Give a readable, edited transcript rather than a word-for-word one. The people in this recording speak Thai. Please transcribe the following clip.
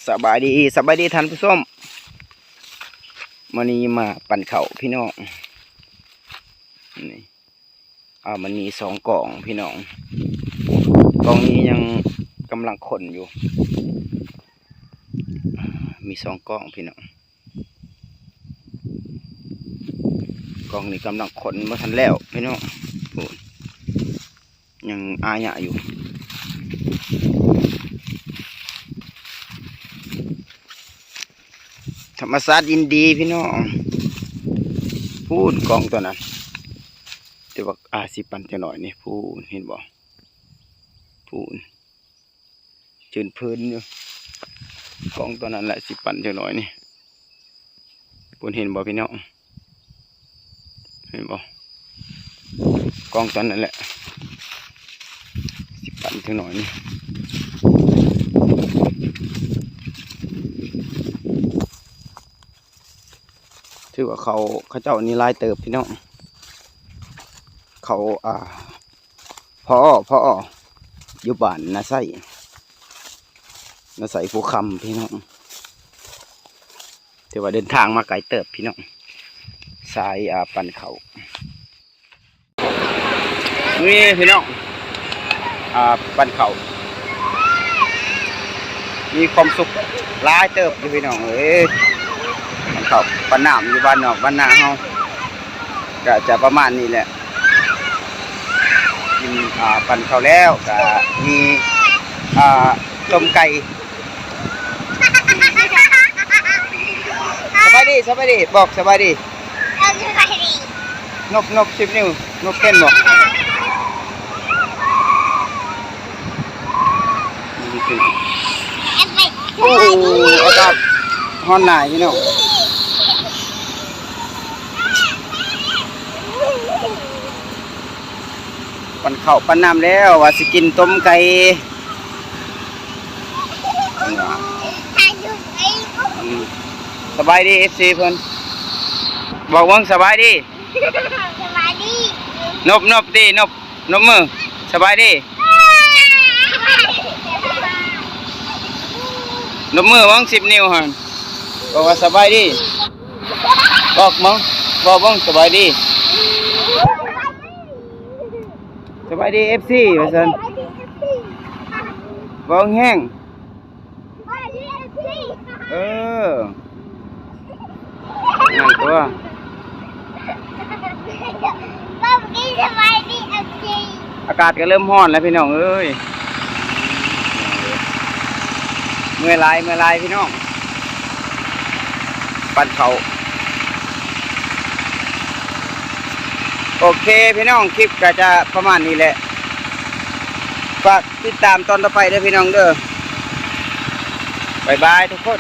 สบายดีท่านผู้ชมวันนี้มาปั่นเข่าพี่น้องนี่มันมี2 กล่องพี่น้องกล่องนี้ยังกำลังขนอยู่มี2 กล่องพี่น้องกล่องนี้กำลังขนมาทันแล้วพี่น้องยังอาหยะอยู่ธรรมศาสตร์ยินดีพี่น้องพูดกองตัวนั้นแต่ว่าสิปันจะหน่อยนี่พูดเห็นบ่พูดจืนพื้นอยู่กองตัวนั้นแหละสิปันจะหน่อยนี่พูดเห็นบ่พี่น้องเห็นบ่กองตัวนั้นแหละสิปันจะหน่อยนี่ถือว่าเขาเจ้านี่ลายเติบพี่น้องเขาพ่ออยู่บ้านนาไส้ภูคำพี่น้องถือว่าเดินทางมาไกลเติบพี่น้องสายปั่นเขานี่พี่น้องปั่นเขามีความสุขลายเติบอยู่พี่น้องเขาปั่นน้ำอยู่บ้านนอกบ้านนาเฮาก็จะประมาณนี้แหละกินปั่นเขาแล้วก็มีต้มไก่สบายดีบอกสบายดีนบ10 นิ้วนบเต้นบอกโอ้อากาศฮ้อนหน่ายพี่น้องปั่นข้าวปั่นน้ำแล้วว่าสิกินต้มไก่สบายดีFCเพิ่นบอกว่าสบายดีนบดีนบมือสบายดีนบมือวัง10 นิ้วฮะบอกว่าสบายดีบอกมั้งบอกว่าสบายดีFC ว่าซั่นบอกแห้งนั่นตัวอากาศก็เริ่มร้อนแล้วพี่น้องเอ้ยเมื่อไรพี่น้องปั่นเขาโอเคพี่น้องคลิปก็จะประมาณนี้แหละฝากติดตามตอนต่อไปด้วยพี่น้องเด้อบ๊ายบายทุกคน